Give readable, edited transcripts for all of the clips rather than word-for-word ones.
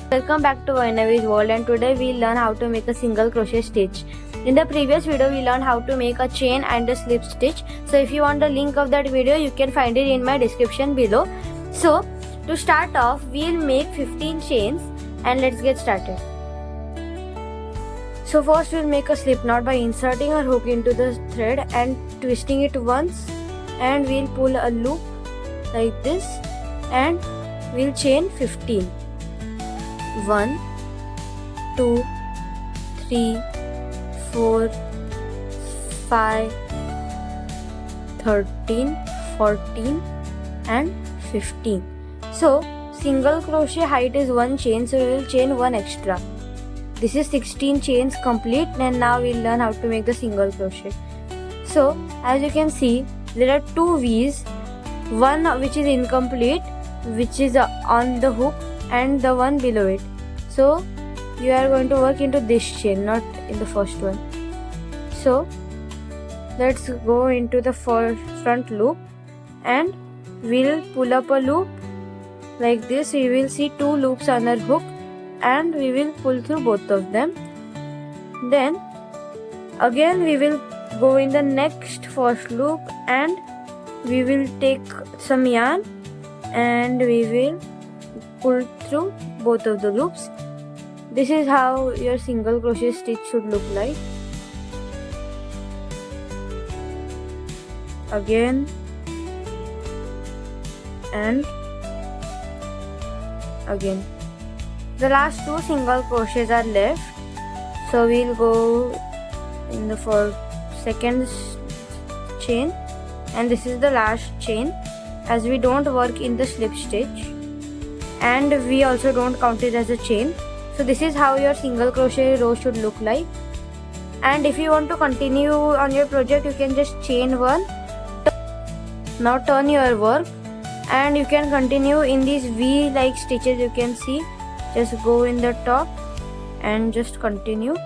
Welcome back to Vainavi's world, and today we'll learn how to make a single crochet stitch. In the previous video we learned how to make a chain and a slip stitch. So if you want the link of that video, you can find it in my description below. So to start off, we'll make 15 chains and let's get started. So first we'll make a slip knot by inserting our hook into the thread and twisting it once, and we'll pull a loop like this and we'll chain 15. 1, 2, 3, 4, 5, 13, 14 and 15. So single crochet height is 1 chain, so we will chain 1 extra. This is 16 chains complete, and now we'll learn how to make the single crochet. So as you can see, there are 2 V's, one which is incomplete, which is on the hook, and the one below it. So you are going to work into this chain, not in the first one. So let's go into the front loop and we'll pull up a loop like this. We will see 2 loops on our hook and we will pull through both of them. Then again we will go in the next first loop and we will take some yarn and we will pull through both of the loops. This is how your single crochet stitch should look like. Again and again. The last 2 single crochets are left, so we'll go in the second chain, and this is the last chain, as we don't work in the slip stitch and we also don't count it as a chain. So this is how your single crochet row should look like. And if you want to continue on your project, you can just chain 1. Now turn your work and you can continue in these V like stitches. You can see, just go in the top and just continue.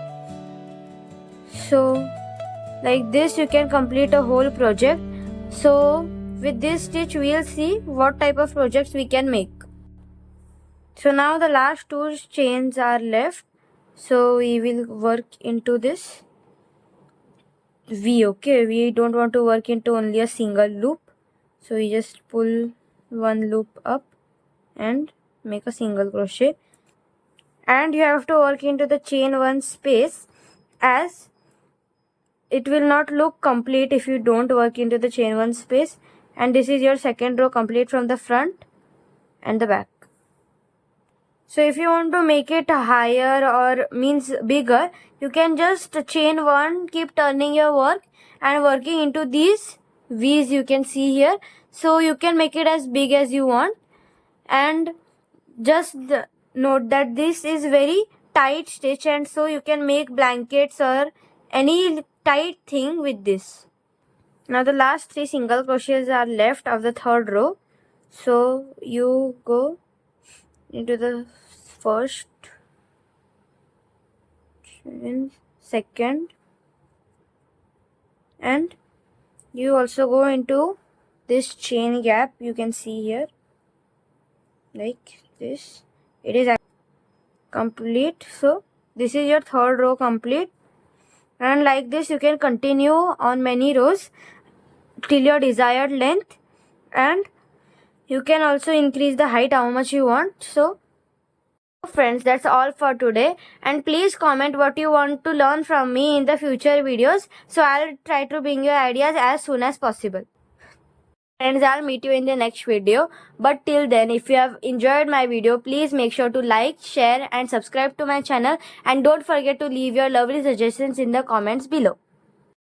So like this you can complete a whole project. So with this stitch we'll see what type of projects we can make. So now the last 2 chains are left, so we will work into this V. Okay, we don't want to work into only a single loop, so we just pull 1 loop up and make a single crochet. And you have to work into the chain 1 space, as it will not look complete if you don't work into the chain 1 space. And this is your second row complete from the front and the back. So if you want to make it higher or means bigger, you can just chain 1, keep turning your work and working into these V's you can see here. So you can make it as big as you want. And just note that this is very tight stitch, and so you can make blankets or any tight thing with this. Now the last 3 single crochets are left of the third row. So you go into the first chain, second, and you also go into this chain gap you can see here like this. It is complete. So this is your third row complete, and like this you can continue on many rows till your desired length, and you can also increase the height how much you want. So friends, that's all for today, and please comment what you want to learn from me in the future videos, so I'll try to bring your ideas as soon as possible. Friends, I'll meet you in the next video, but till then, if you have enjoyed my video, please make sure to like, share and subscribe to my channel, and don't forget to leave your lovely suggestions in the comments below.